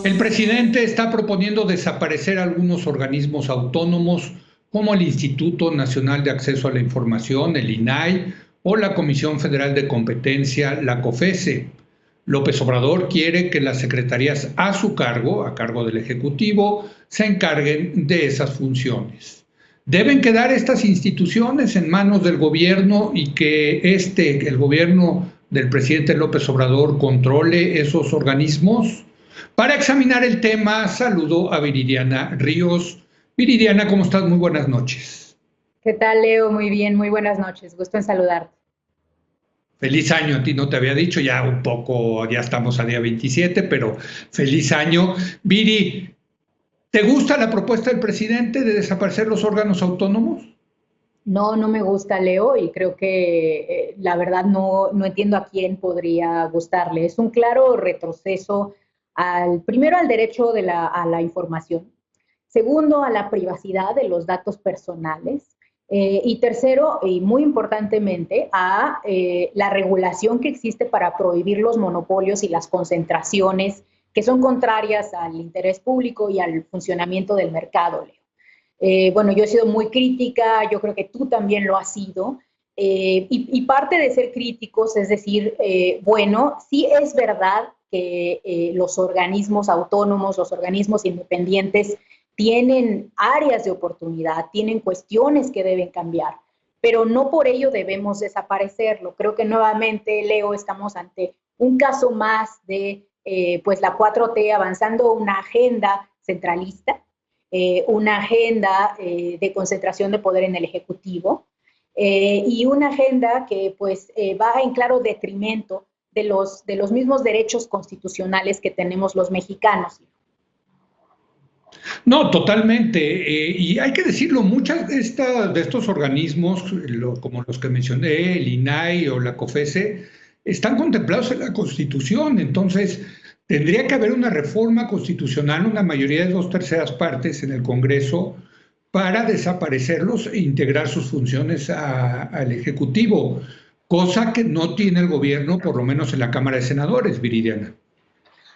El presidente está proponiendo desaparecer algunos organismos autónomos como el Instituto Nacional de Acceso a la Información, el INAI, o la Comisión Federal de Competencia, la COFESE. López Obrador quiere que las secretarías a cargo del Ejecutivo, se encarguen de esas funciones. ¿Deben quedar estas instituciones en manos del gobierno y que el gobierno del presidente López Obrador, controle esos organismos? Para examinar el tema, saludo a Viridiana Ríos. Viridiana, ¿cómo estás? Muy buenas noches. ¿Qué tal, Leo? Muy bien, muy buenas noches. Gusto en saludarte. Feliz año, a ti no te había dicho, ya un poco, ya estamos a día 27, pero feliz año. Viri, ¿te gusta la propuesta del presidente de desaparecer los órganos autónomos? No, no me gusta, Leo, y creo que la verdad no entiendo a quién podría gustarle. Es un claro retroceso primero al derecho a la información, segundo a la privacidad de los datos personales, y tercero, y muy importantemente, a la regulación que existe para prohibir los monopolios y las concentraciones que son contrarias al interés público y al funcionamiento del mercado, Leo. Bueno, yo he sido muy crítica, yo creo que tú también lo has sido, y parte de ser críticos es decir, bueno, sí es verdad que los organismos autónomos, los organismos independientes tienen áreas de oportunidad, tienen cuestiones que deben cambiar, pero no por ello debemos desaparecerlo. Creo que nuevamente, Leo, estamos ante un caso más de pues la 4T avanzando una agenda centralista, una agenda de concentración de poder en el Ejecutivo, y una agenda que pues va en claro detrimento de los mismos derechos constitucionales que tenemos los mexicanos. No, totalmente. Y hay que decirlo, muchas de estos organismos, como los que mencioné, el INAI o la COFESE, están contemplados en la Constitución. Entonces, tendría que haber una reforma constitucional, una mayoría de 2/3 partes en el Congreso, para desaparecerlos e integrar sus funciones al Ejecutivo, cosa que no tiene el gobierno, por lo menos en la Cámara de Senadores, Viridiana.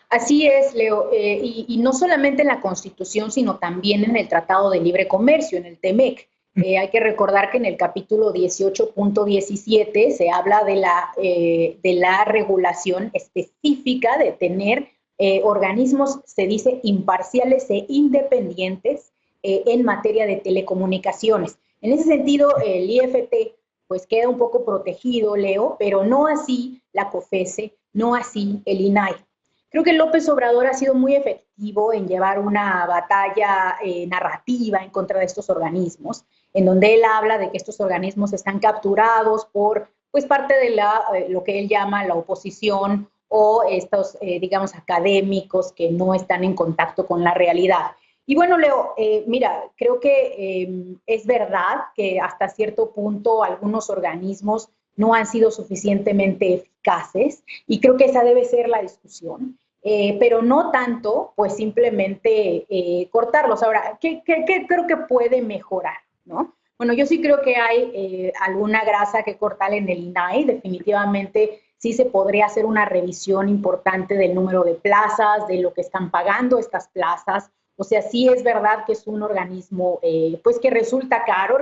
Así es, Leo, y no solamente en la Constitución, sino también en el Tratado de Libre Comercio, en el TEMEC. Hay que recordar que en el capítulo 18.17 se habla de la regulación específica de tener organismos, se dice, imparciales e independientes en materia de telecomunicaciones. En ese sentido, el IFT pues queda un poco protegido, Leo, pero no así la COFESE, no así el INAI. Creo que López Obrador ha sido muy efectivo en llevar una batalla narrativa en contra de estos organismos, en donde él habla de que estos organismos están capturados por pues, parte de lo que él llama la oposición o estos, digamos, académicos que no están en contacto con la realidad. Y bueno, Leo, mira, creo que es verdad que hasta cierto punto algunos organismos no han sido suficientemente eficaces y creo que esa debe ser la discusión. Pero no tanto, pues simplemente cortarlos. Ahora, ¿qué creo que puede mejorar? ¿No? Bueno, yo sí creo que hay alguna grasa que cortar en el INAI, definitivamente sí se podría hacer una revisión importante del número de plazas, de lo que están pagando estas plazas. O sea, sí es verdad que es un organismo pues que resulta caro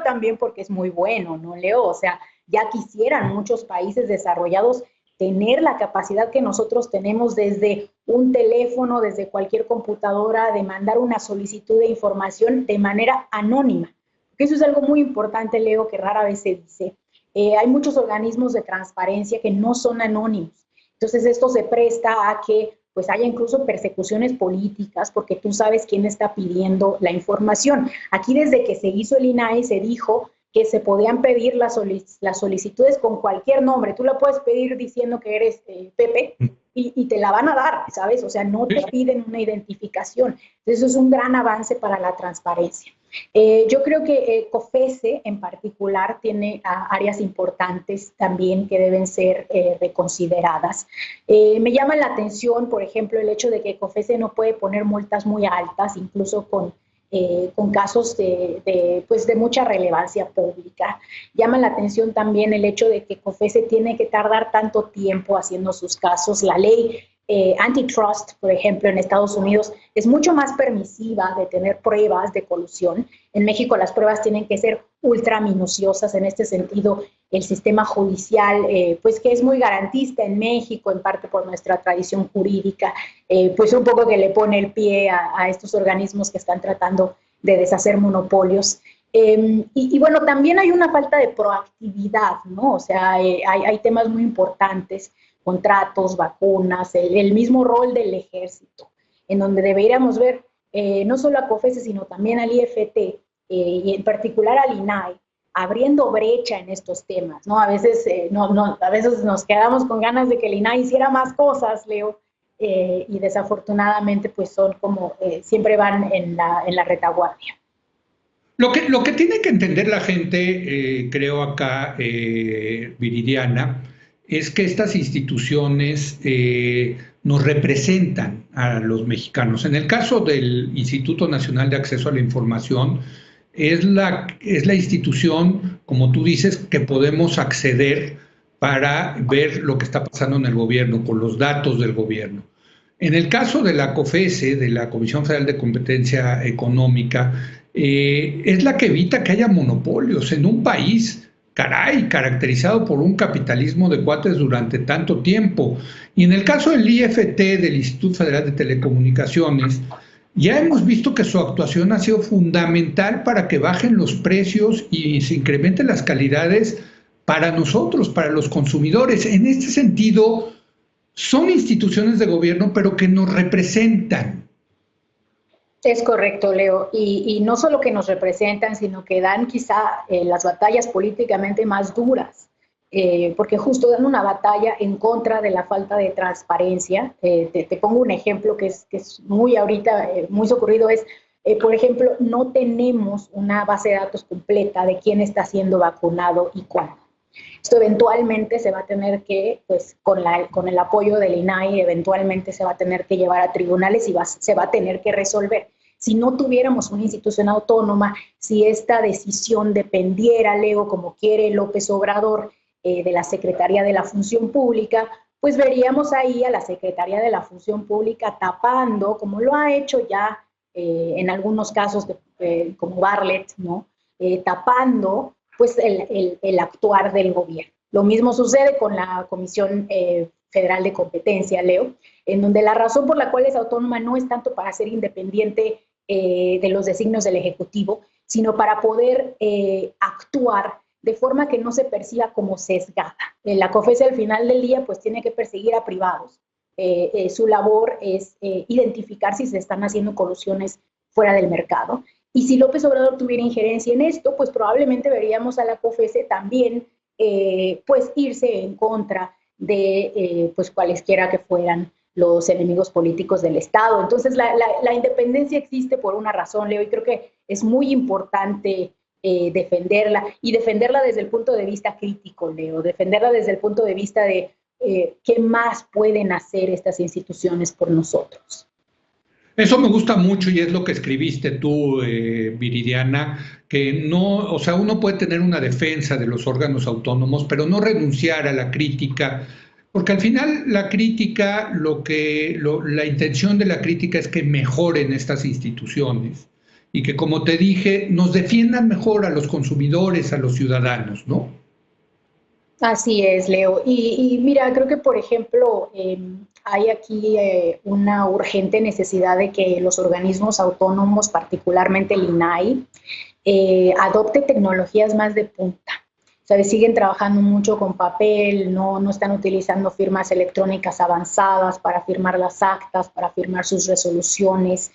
también porque es muy bueno, ¿no, Leo? O sea, ya quisieran muchos países desarrollados tener la capacidad que nosotros tenemos desde un teléfono, desde cualquier computadora, de mandar una solicitud de información de manera anónima. Porque eso es algo muy importante, Leo, que rara vez se dice. Hay muchos organismos de transparencia que no son anónimos. Entonces esto se presta a que pues haya incluso persecuciones políticas porque tú sabes quién está pidiendo la información. Aquí desde que se hizo el INAI se dijo que se podían pedir las solicitudes con cualquier nombre. Tú la puedes pedir diciendo que eres Pepe y te la van a dar, ¿sabes? O sea, no te piden una identificación. Eso es un gran avance para la transparencia. Yo creo que COFESE en particular tiene áreas importantes también que deben ser reconsideradas. Me llama la atención, por ejemplo, el hecho de que COFESE no puede poner multas muy altas, incluso con casos pues de mucha relevancia pública. Llama la atención también el hecho de que COFESE tiene que tardar tanto tiempo haciendo sus casos. La ley antitrust, por ejemplo, en Estados Unidos, es mucho más permisiva de tener pruebas de colusión. En México las pruebas tienen que ser ultra minuciosas. En este sentido, el sistema judicial, pues que es muy garantista en México, en parte por nuestra tradición jurídica, pues un poco que le pone el pie a estos organismos que están tratando de deshacer monopolios. Y bueno, también hay una falta de proactividad, ¿no? O sea, hay temas muy importantes, contratos, vacunas, el mismo rol del ejército, en donde deberíamos ver no solo a COFESE, sino también al IFT, y en particular al INAI, abriendo brecha en estos temas, ¿no? A veces nos quedamos con ganas de que el INAI hiciera más cosas, Leo, y desafortunadamente pues son como, siempre van en la retaguardia. Lo que tiene que entender la gente, creo acá, Viridiana, es que estas instituciones nos representan a los mexicanos. En el caso del Instituto Nacional de Acceso a la Información, es la institución, como tú dices, que podemos acceder para ver lo que está pasando en el gobierno, con los datos del gobierno. En el caso de la COFESE, de la Comisión Federal de Competencia Económica, es la que evita que haya monopolios en un país, caray, caracterizado por un capitalismo de cuates durante tanto tiempo. Y en el caso del IFT, del Instituto Federal de Telecomunicaciones, ya hemos visto que su actuación ha sido fundamental para que bajen los precios y se incrementen las calidades para nosotros, para los consumidores. En este sentido, son instituciones de gobierno, pero que nos representan. Es correcto, Leo, y no solo que nos representan, sino que dan quizá las batallas políticamente más duras, porque justo dan una batalla en contra de la falta de transparencia. Te pongo un ejemplo que es muy ahorita, muy ocurrido, es, por ejemplo, no tenemos una base de datos completa de quién está siendo vacunado y cuándo. Esto eventualmente se va a tener que, pues con el apoyo del INAI, eventualmente se va a tener que llevar a tribunales y se va a tener que resolver. Si no tuviéramos una institución autónoma, si esta decisión dependiera, Leo, como quiere López Obrador, de la Secretaría de la Función Pública, pues veríamos ahí a la Secretaría de la Función Pública tapando, como lo ha hecho ya en algunos casos como Bartlett, ¿no? Tapando pues el actuar del gobierno. Lo mismo sucede con la Comisión Federal de Competencia, Leo, en donde la razón por la cual es autónoma no es tanto para ser independiente de los designios del Ejecutivo, sino para poder actuar de forma que no se perciba como sesgada. La COFESE al final del día pues tiene que perseguir a privados. Su labor es identificar si se están haciendo colusiones fuera del mercado. Y si López Obrador tuviera injerencia en esto, pues probablemente veríamos a la COFESE también pues irse en contra de pues cualesquiera que fueran los enemigos políticos del Estado. Entonces la independencia existe por una razón, Leo, y creo que es muy importante defenderla, y defenderla desde el punto de vista crítico, Leo, defenderla desde el punto de vista de qué más pueden hacer estas instituciones por nosotros. Eso me gusta mucho y es lo que escribiste tú, Viridiana, que no, o sea, uno puede tener una defensa de los órganos autónomos, pero no renunciar a la crítica, porque al final la crítica, la intención de la crítica es que mejoren estas instituciones y que, como te dije, nos defiendan mejor a los consumidores, a los ciudadanos, ¿no? Así es, Leo. Y mira, creo que, por ejemplo, hay aquí una urgente necesidad de que los organismos autónomos, particularmente el INAI, adopte tecnologías más de punta. ¿Sabes? Siguen trabajando mucho con papel, no están utilizando firmas electrónicas avanzadas para firmar las actas, para firmar sus resoluciones.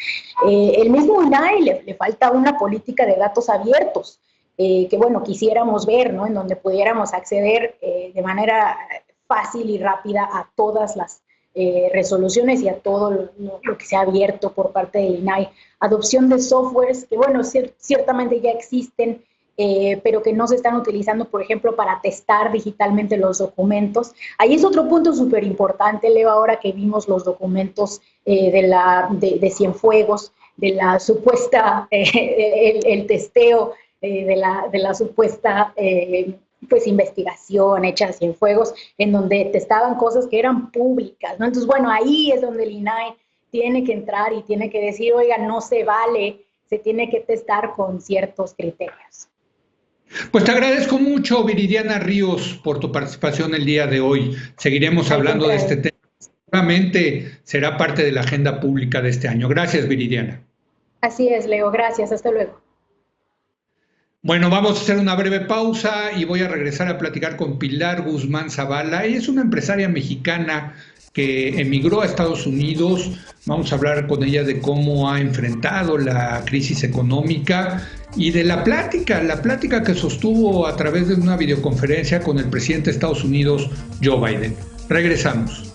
El mismo INAI le falta una política de datos abiertos, que bueno, quisiéramos ver, ¿no? En donde pudiéramos acceder de manera fácil y rápida a todas las resoluciones y a todo lo que se ha abierto por parte del INAI. Adopción de softwares que, bueno, ciertamente ya existen, pero que no se están utilizando, por ejemplo, para testar digitalmente los documentos. Ahí es otro punto súper importante, Leo, ahora que vimos los documentos de Cienfuegos, de la supuesta, el testeo de la supuesta pues investigación hecha a cienfuegos, en donde testaban cosas que eran públicas, ¿no? Entonces, bueno, ahí es donde el INAI tiene que entrar y tiene que decir, oiga, no se vale, se tiene que testar con ciertos criterios. Pues te agradezco mucho, Viridiana Ríos, por tu participación el día de hoy. Seguiremos hablando de este tema. Seguramente será parte de la agenda pública de este año. Gracias, Viridiana. Así es, Leo. Gracias. Hasta luego. Bueno, vamos a hacer una breve pausa y voy a regresar a platicar con Pilar Guzmán Zavala. Ella es una empresaria mexicana que emigró a Estados Unidos. Vamos a hablar con ella de cómo ha enfrentado la crisis económica y de la plática que sostuvo a través de una videoconferencia con el presidente de Estados Unidos, Joe Biden. Regresamos.